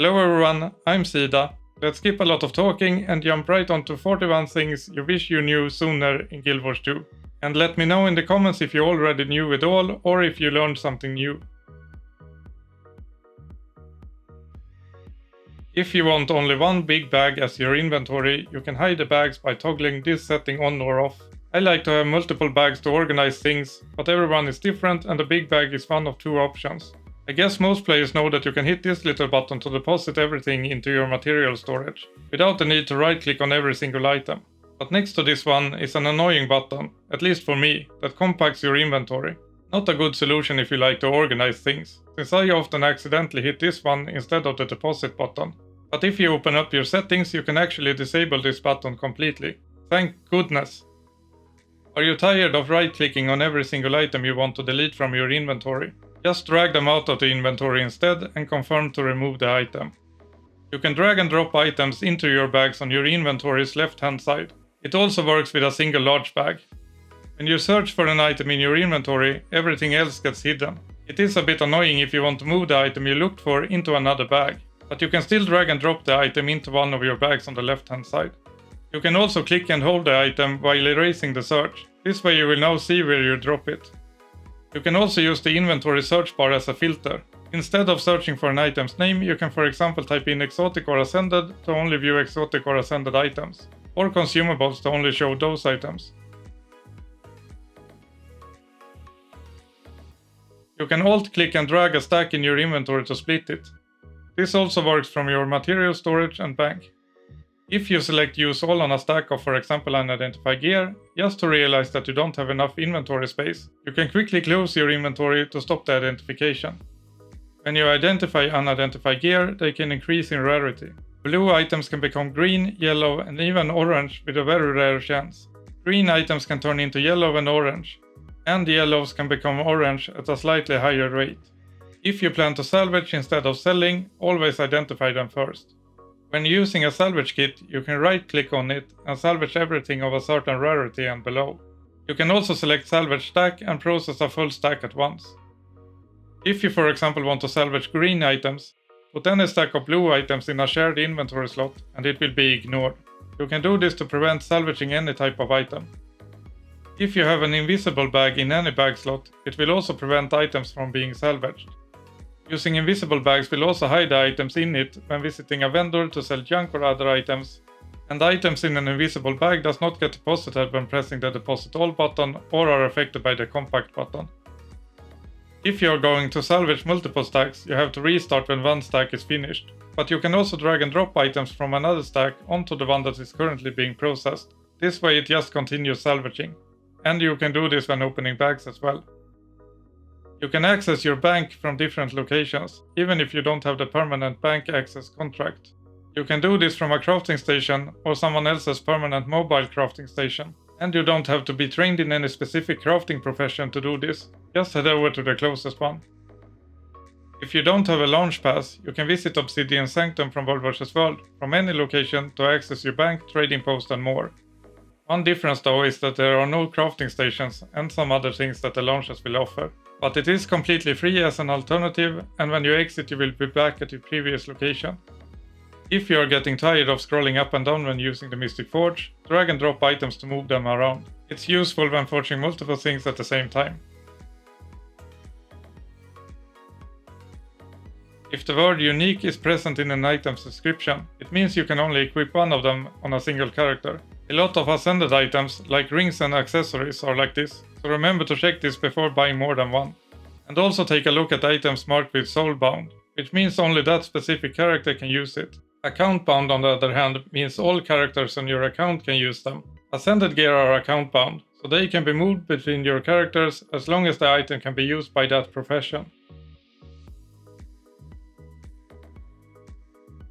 Hello everyone, I'm Sida. Let's skip a lot of talking and jump right onto 41 things you wish you knew sooner in Guild Wars 2. And let me know in the comments if you already knew it all or if you learned something new. If you want only one big bag as your inventory, you can hide the bags by toggling this setting on or off. I like to have multiple bags to organize things, but everyone is different and a big bag is one of two options. I guess most players know that you can hit this little button to deposit everything into your material storage, without the need to right click on every single item. But next to this one is an annoying button, at least for me, that compacts your inventory. Not a good solution if you like to organize things, since I often accidentally hit this one instead of the deposit button. But if you open up your settings, you can actually disable this button completely. Thank goodness! Are you tired of right clicking on every single item you want to delete from your inventory? Just drag them out of the inventory instead and confirm to remove the item. You can drag and drop items into your bags on your inventory's left hand side. It also works with a single large bag. When you search for an item in your inventory, everything else gets hidden. It is a bit annoying if you want to move the item you looked for into another bag, but you can still drag and drop the item into one of your bags on the left hand side. You can also click and hold the item while erasing the search. This way you will now see where you drop it. You can also use the inventory search bar as a filter. Instead of searching for an item's name, you can for example type in exotic or ascended to only view exotic or ascended items, or consumables to only show those items. You can alt-click and drag a stack in your inventory to split it. This also works from your material storage and bank. If you select use all on a stack of for example unidentified gear, just to realize that you don't have enough inventory space, you can quickly close your inventory to stop the identification. When you identify unidentified gear, they can increase in rarity. Blue items can become green, yellow and even orange with a very rare chance. Green items can turn into yellow and orange, and yellows can become orange at a slightly higher rate. If you plan to salvage instead of selling, always identify them first. When using a salvage kit, you can right-click on it and salvage everything of a certain rarity and below. You can also select salvage stack and process a full stack at once. If you for example want to salvage green items, put any stack of blue items in a shared inventory slot and it will be ignored. You can do this to prevent salvaging any type of item. If you have an invisible bag in any bag slot, it will also prevent items from being salvaged. Using invisible bags will also hide the items in it when visiting a vendor to sell junk or other items, and items in an invisible bag does not get deposited when pressing the deposit all button or are affected by the compact button. If you are going to salvage multiple stacks, you have to restart when one stack is finished, but you can also drag and drop items from another stack onto the one that is currently being processed. This way it just continues salvaging, and you can do this when opening bags as well. You can access your bank from different locations, even if you don't have the permanent bank access contract. You can do this from a crafting station or someone else's permanent mobile crafting station, and you don't have to be trained in any specific crafting profession to do this, just head over to the closest one. If you don't have a launch pass, you can visit Obsidian Sanctum from World vs. World from any location to access your bank, Tradingpost and more. One difference though is that there are no crafting stations and some other things that the launches will offer. But it is completely free as an alternative, and when you exit you will be back at your previous location. If you are getting tired of scrolling up and down when using the Mystic Forge, drag and drop items to move them around. It's useful when forging multiple things at the same time. If the word unique is present in an item's description, it means you can only equip one of them on a single character. A lot of ascended items, like rings and accessories, are like this, so remember to check this before buying more than one. And also take a look at items marked with Soulbound, which means only that specific character can use it. Account bound on the other hand means all characters on your account can use them. Ascended gear are account bound, so they can be moved between your characters as long as the item can be used by that profession.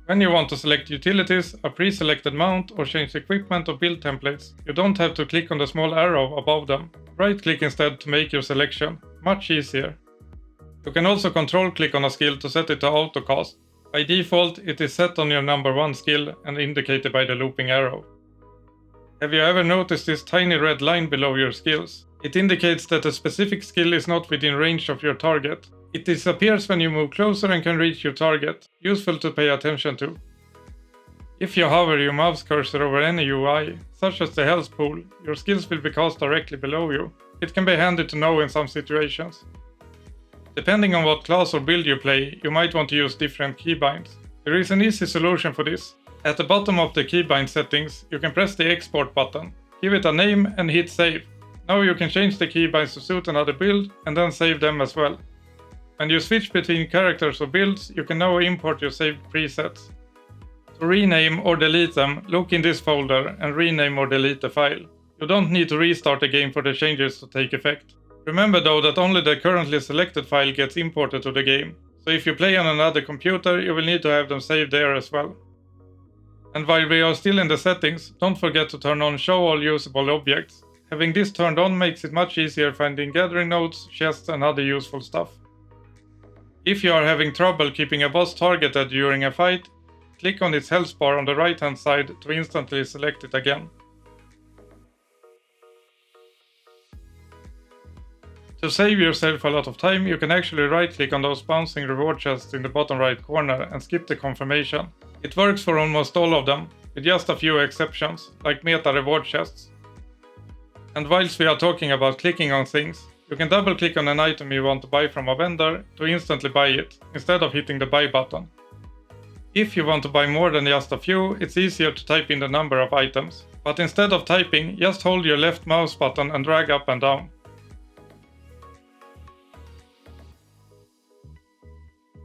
When you want to select utilities, a pre-selected mount or change equipment or build templates, you don't have to click on the small arrow above them. Right-click instead to make your selection. Much easier. You can also control-click on a skill to set it to autocast. By default, it is set on your number 1 skill and indicated by the looping arrow. Have you ever noticed this tiny red line below your skills? It indicates that a specific skill is not within range of your target. It disappears when you move closer and can reach your target, useful to pay attention to. If you hover your mouse cursor over any UI, such as the health pool, your skills will be cast directly below you. It can be handy to know in some situations. Depending on what class or build you play, you might want to use different keybinds. There is an easy solution for this. At the bottom of the keybind settings, you can press the export button, give it a name and hit save. Now you can change the keybinds to suit another build and then save them as well. When you switch between characters or builds, you can now import your saved presets. To rename or delete them, look in this folder and rename or delete the file. You don't need to restart the game for the changes to take effect. Remember though that only the currently selected file gets imported to the game, so if you play on another computer, you will need to have them saved there as well. And while we are still in the settings, don't forget to turn on Show All Usable Objects. Having this turned on makes it much easier finding gathering nodes, chests and other useful stuff. If you are having trouble keeping a boss targeted during a fight, click on its health bar on the right hand side to instantly select it again. To save yourself a lot of time, you can actually right click on those bouncing reward chests in the bottom right corner and skip the confirmation. It works for almost all of them, with just a few exceptions, like meta reward chests. And whilst we are talking about clicking on things, you can double click on an item you want to buy from a vendor to instantly buy it, instead of hitting the buy button. If you want to buy more than just a few, it's easier to type in the number of items, but instead of typing, just hold your left mouse button and drag up and down.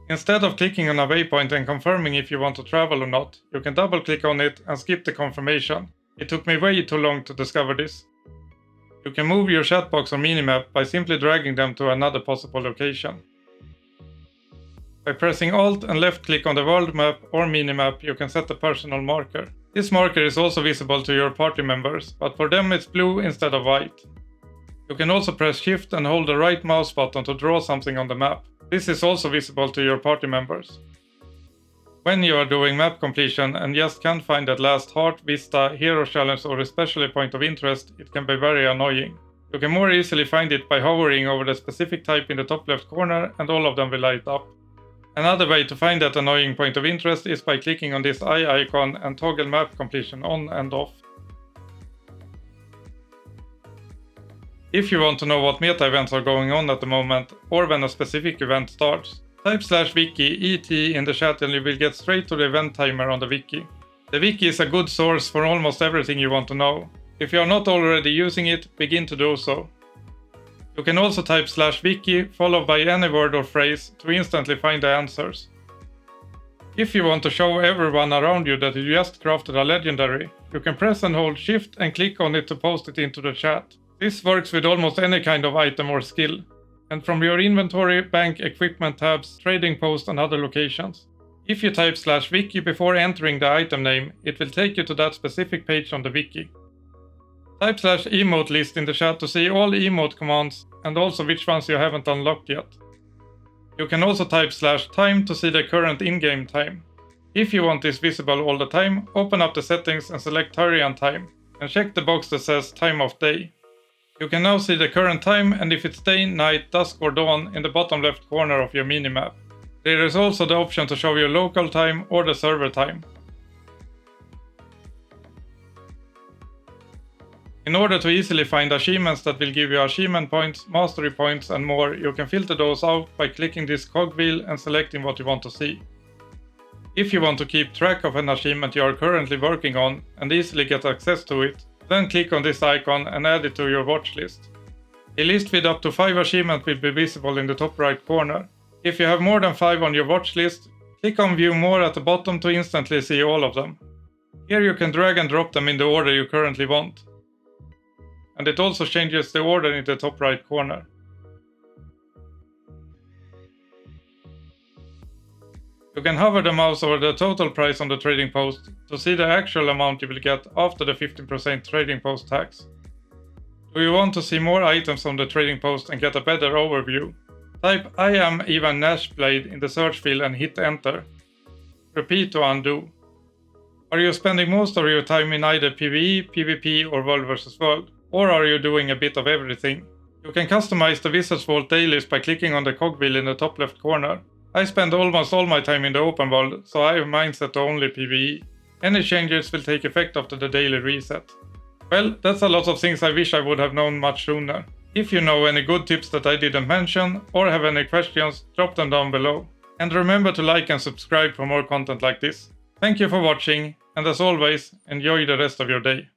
Instead of clicking on a waypoint and confirming if you want to travel or not, you can double click on it and skip the confirmation. It took me way too long to discover this. You can move your chatbox or minimap by simply dragging them to another possible location. By pressing Alt and left click on the world map or minimap, you can set a personal marker. This marker is also visible to your party members, but for them it's blue instead of white. You can also press Shift and hold the right mouse button to draw something on the map. This is also visible to your party members. When you are doing map completion and just can't find that last heart, vista, hero challenge or especially point of interest, it can be very annoying. You can more easily find it by hovering over the specific type in the top left corner and all of them will light up. Another way to find that annoying point of interest is by clicking on this eye icon and toggle map completion on and off. If you want to know what meta events are going on at the moment, or when a specific event starts, type /wiki ET in the chat and you will get straight to the event timer on the wiki. The wiki is a good source for almost everything you want to know. If you are not already using it, begin to do so. You can also type /wiki followed by any word or phrase to instantly find the answers. If you want to show everyone around you that you just crafted a legendary, you can press and hold Shift and click on it to post it into the chat. This works with almost any kind of item or skill, and from your inventory, bank, equipment tabs, Tradingpost and other locations. If you type /wiki before entering the item name, it will take you to that specific page on the wiki. Type /emote list in the chat to see all emote commands and also which ones you haven't unlocked yet. You can also type /time to see the current in-game time. If you want this visible all the time, open up the settings and select Tyrian time, and check the box that says time of day. You can now see the current time and if it's day, night, dusk or dawn in the bottom left corner of your minimap. There is also the option to show your local time or the server time. In order to easily find achievements that will give you achievement points, mastery points and more, you can filter those out by clicking this cogwheel and selecting what you want to see. If you want to keep track of an achievement you are currently working on and easily get access to it, then click on this icon and add it to your watch list. A list with up to 5 achievements will be visible in the top right corner. If you have more than 5 on your watch list, click on View More at the bottom to instantly see all of them. Here you can drag and drop them in the order you currently want. And it also changes the order in the top right corner. You can hover the mouse over the total price on the trading post to see the actual amount you will get after the 15% trading post tax. Do you want to see more items on the trading post and get a better overview? Type I am Ivan Nashblade in the search field and hit enter. Repeat to undo. Are you spending most of your time in either PvE, PvP or World vs World? Or are you doing a bit of everything? You can customize the Wizard's Vault dailies by clicking on the cogwheel in the top left corner. I spend almost all my time in the open world, so I have mine set to only PvE. Any changes will take effect after the daily reset. Well, that's a lot of things I wish I would have known much sooner. If you know any good tips that I didn't mention, or have any questions, drop them down below. And remember to like and subscribe for more content like this. Thank you for watching, and as always, enjoy the rest of your day.